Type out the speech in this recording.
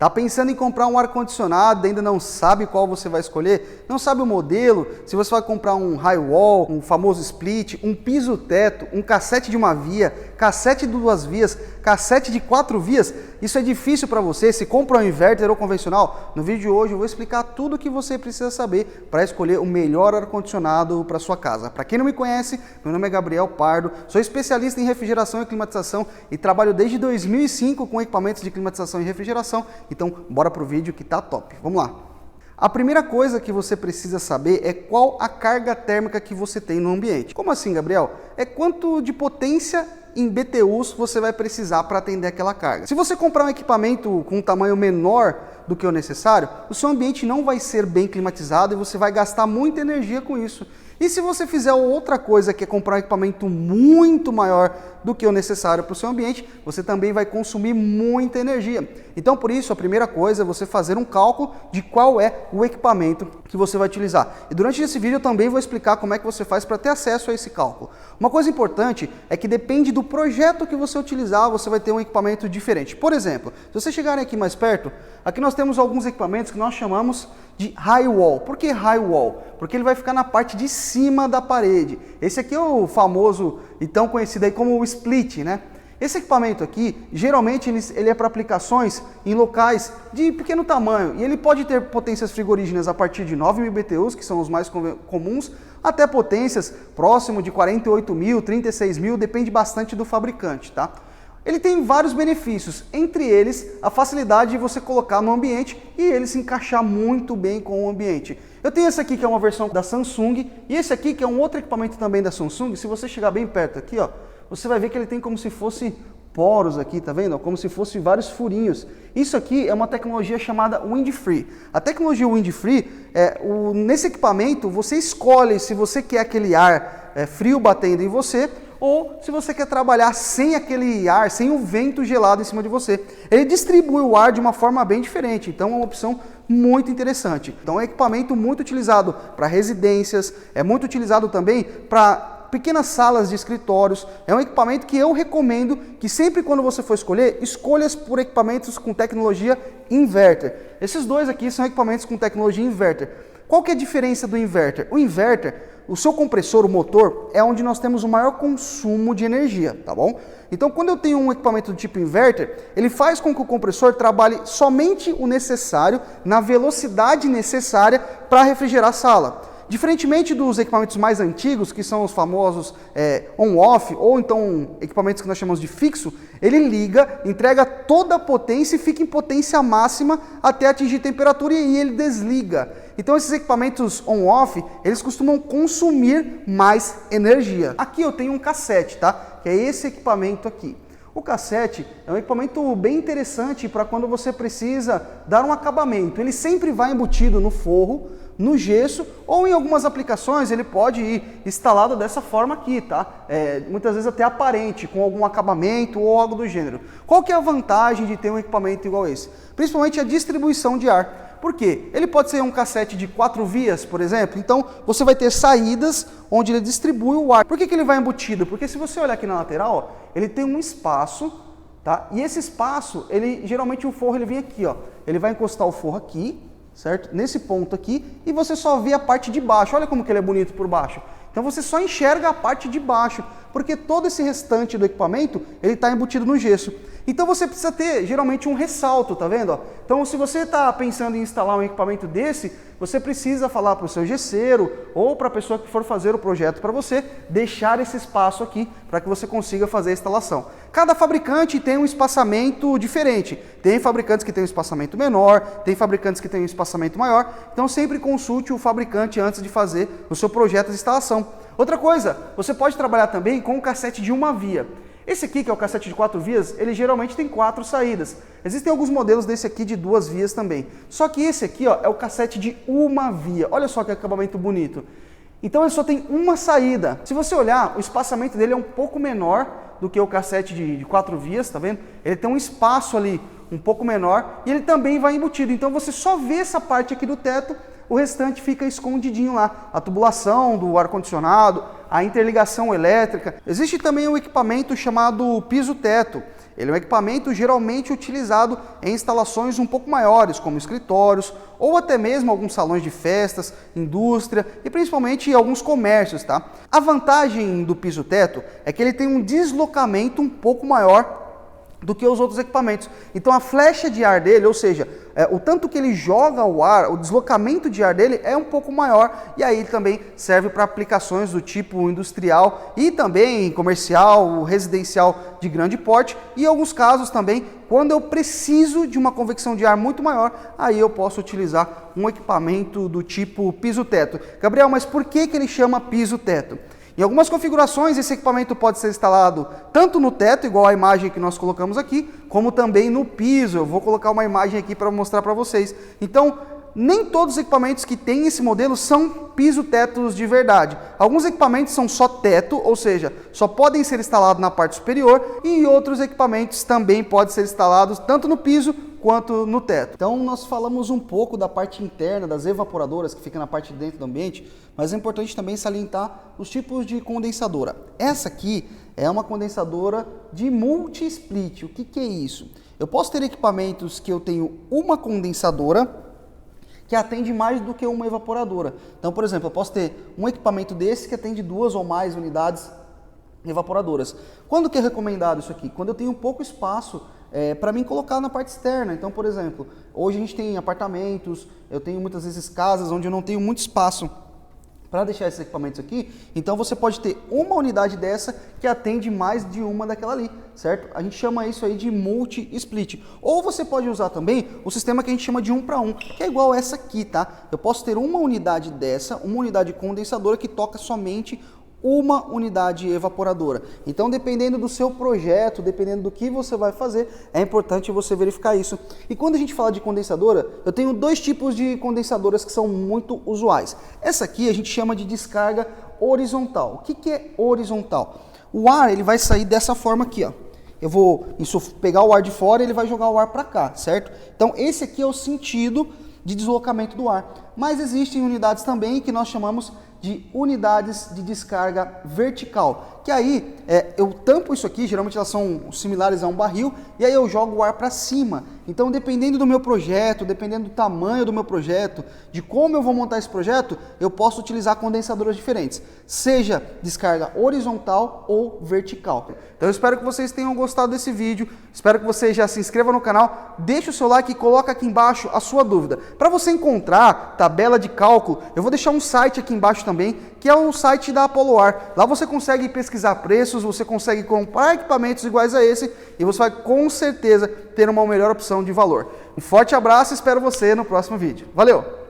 Tá pensando em comprar um ar-condicionado, ainda não sabe qual você vai escolher? Não sabe o modelo? Se você vai comprar um high-wall, um famoso split, um piso-teto, um cassete de uma via, cassete de duas vias, cassete de 4 vias, isso é difícil para você? Se compra um inverter ou convencional? No vídeo de hoje eu vou explicar tudo o que você precisa saber para escolher o melhor ar-condicionado para sua casa. Para quem não me conhece, meu nome é Gabriel Pardo, sou especialista em refrigeração e climatização e trabalho desde 2005 com equipamentos de climatização e refrigeração. Então, bora pro vídeo que tá top. Vamos lá. A primeira coisa que você precisa saber é qual a carga térmica que você tem no ambiente. Como assim, Gabriel? É quanto de potência em BTUs você vai precisar para atender aquela carga. Se você comprar um equipamento com um tamanho menor do que o necessário, o seu ambiente não vai ser bem climatizado e você vai gastar muita energia com isso. E se você fizer outra coisa, que é comprar um equipamento muito maior do que o necessário para o seu ambiente, você também vai consumir muita energia. Então, por isso, a primeira coisa é você fazer um cálculo de qual é o equipamento que você vai utilizar. E durante esse vídeo eu também vou explicar como é que você faz para ter acesso a esse cálculo. Uma coisa importante é que depende do projeto que você utilizar, você vai ter um equipamento diferente. Por exemplo, se vocês chegarem aqui mais perto, aqui nós temos alguns equipamentos que nós chamamos de high wall. Por que high wall? Porque ele vai ficar na parte de cima da parede. Esse aqui é o famoso e tão conhecido aí como o split, né? Esse equipamento aqui, geralmente ele é para aplicações em locais de pequeno tamanho e ele pode ter potências frigorígenas a partir de 9.000 BTUs, que são os mais comuns, até potências próximo de 48.000, 36.000, depende bastante do fabricante, tá? Ele tem vários benefícios, entre eles a facilidade de você colocar no ambiente e ele se encaixar muito bem com o ambiente. Eu tenho esse aqui que é uma versão da Samsung e esse aqui que é um outro equipamento também da Samsung. Se você chegar bem perto aqui, ó, você vai ver que ele tem como se fosse poros aqui, tá vendo? Como se fosse vários furinhos. Isso aqui é uma tecnologia chamada Wind-Free. A tecnologia Wind-Free, nesse equipamento você escolhe se você quer aquele ar frio batendo em você ou se você quer trabalhar sem aquele ar, sem o vento gelado em cima de você. Ele distribui o ar de uma forma bem diferente, então é uma opção muito interessante. Então é um equipamento muito utilizado para residências, é muito utilizado também para pequenas salas de escritórios. É um equipamento que eu recomendo que sempre quando você for escolher, escolhas por equipamentos com tecnologia inverter. Esses dois aqui são equipamentos com tecnologia inverter. Qual que é a diferença do inverter? O inverter, o seu compressor, o motor, é onde nós temos o maior consumo de energia, tá bom? Então, quando eu tenho um equipamento do tipo inverter, ele faz com que o compressor trabalhe somente o necessário, na velocidade necessária para refrigerar a sala. Diferentemente dos equipamentos mais antigos, que são os famosos on-off, ou então equipamentos que nós chamamos de fixo, ele liga, entrega toda a potência e fica em potência máxima até atingir temperatura e ele desliga. Então esses equipamentos on-off, eles costumam consumir mais energia. Aqui eu tenho um cassete, tá? Que é esse equipamento aqui. O cassete é um equipamento bem interessante para quando você precisa dar um acabamento. Ele sempre vai embutido no forro, no gesso, ou em algumas aplicações ele pode ir instalado dessa forma aqui, tá? Muitas vezes até aparente, com algum acabamento ou algo do gênero. Qual que é a vantagem de ter um equipamento igual esse? Principalmente a distribuição de ar. Por quê? Ele pode ser um cassete de 4 vias, por exemplo, então você vai ter saídas onde ele distribui o ar. Por que ele vai embutido? Porque se você olhar aqui na lateral, ó, ele tem um espaço, tá? E esse espaço, geralmente o forro ele vem aqui, ó. Ele vai encostar o forro aqui, certo? Nesse ponto aqui, e você só vê a parte de baixo. Olha como que ele é bonito por baixo. Então você só enxerga a parte de baixo, porque todo esse restante do equipamento, ele está embutido no gesso. Então você precisa ter, geralmente, um ressalto, tá vendo? Então se você está pensando em instalar um equipamento desse, você precisa falar para o seu gesseiro ou para a pessoa que for fazer o projeto para você, deixar esse espaço aqui para que você consiga fazer a instalação. Cada fabricante tem um espaçamento diferente. Tem fabricantes que têm um espaçamento menor, tem fabricantes que têm um espaçamento maior, então sempre consulte o fabricante antes de fazer o seu projeto de instalação. Outra coisa, você pode trabalhar também com um cassete de uma via. Esse aqui, que é o cassete de 4 vias, ele geralmente tem 4 saídas. Existem alguns modelos desse aqui de 2 vias também. Só que esse aqui, ó, é o cassete de uma via. Olha só que acabamento bonito. Então ele só tem uma saída. Se você olhar, o espaçamento dele é um pouco menor do que o cassete de 4 vias, tá vendo? Ele tem um espaço ali um pouco menor e ele também vai embutido. Então você só vê essa parte aqui do teto, o restante fica escondidinho lá. A tubulação do ar-condicionado, a interligação elétrica. Existe também um equipamento chamado piso-teto. Ele é um equipamento geralmente utilizado em instalações um pouco maiores, como escritórios, ou até mesmo alguns salões de festas, indústria e principalmente alguns comércios, tá? A vantagem do piso-teto é que ele tem um deslocamento um pouco maior do que os outros equipamentos. Então a flecha de ar dele, ou seja, o tanto que ele joga o ar, o deslocamento de ar dele é um pouco maior, e aí ele também serve para aplicações do tipo industrial e também comercial, residencial de grande porte, e em alguns casos também, quando eu preciso de uma convecção de ar muito maior, aí eu posso utilizar um equipamento do tipo piso-teto. Gabriel, mas por que ele chama piso-teto? Em algumas configurações, esse equipamento pode ser instalado tanto no teto, igual a imagem que nós colocamos aqui, como também no piso. Eu vou colocar uma imagem aqui para mostrar para vocês. Então, nem todos os equipamentos que têm esse modelo são piso-tetos de verdade. Alguns equipamentos são só teto, ou seja, só podem ser instalados na parte superior, e outros equipamentos também podem ser instalados tanto no piso quanto no teto. Então nós falamos um pouco da parte interna, das evaporadoras que fica na parte de dentro do ambiente, mas é importante também salientar os tipos de condensadora. Essa aqui é uma condensadora de multi-split. O que é isso? Eu posso ter equipamentos que eu tenho uma condensadora que atende mais do que uma evaporadora. Então, por exemplo, eu posso ter um equipamento desse que atende 2 ou mais unidades evaporadoras. Quando que é recomendado isso aqui? Quando eu tenho pouco espaço para mim colocar na parte externa. Então, por exemplo, hoje a gente tem apartamentos, eu tenho muitas vezes casas onde eu não tenho muito espaço para deixar esses equipamentos aqui, então você pode ter uma unidade dessa que atende mais de uma daquela ali, certo? A gente chama isso aí de multi-split. Ou você pode usar também o sistema que a gente chama de 1 para 1, que é igual essa aqui, tá? Eu posso ter uma unidade dessa, uma unidade condensadora que toca somente uma unidade evaporadora. Então, dependendo do seu projeto, dependendo do que você vai fazer, é importante você verificar isso. E quando a gente fala de condensadora, eu tenho 2 tipos de condensadoras que são muito usuais. Essa aqui a gente chama de descarga horizontal. O que é horizontal? O ar ele vai sair dessa forma aqui, ó. Eu vou pegar o ar de fora e ele vai jogar o ar para cá, certo? Então, esse aqui é o sentido de deslocamento do ar. Mas existem unidades também que nós chamamos de unidades de descarga vertical, que aí eu tampo isso aqui, geralmente elas são similares a um barril, e aí eu jogo o ar para cima. Então, dependendo do meu projeto, dependendo do tamanho do meu projeto, de como eu vou montar esse projeto, eu posso utilizar condensadoras diferentes, seja descarga horizontal ou vertical. Então, eu espero que vocês tenham gostado desse vídeo, espero que você já se inscreva no canal, deixe o seu like e coloca aqui embaixo a sua dúvida. Para você encontrar tabela de cálculo, eu vou deixar um site aqui embaixo também, que é o site da Apoloar. Lá você consegue pesquisar preços, você consegue comprar equipamentos iguais a esse e você vai com certeza ter uma melhor opção de valor. Um forte abraço e espero você no próximo vídeo. Valeu!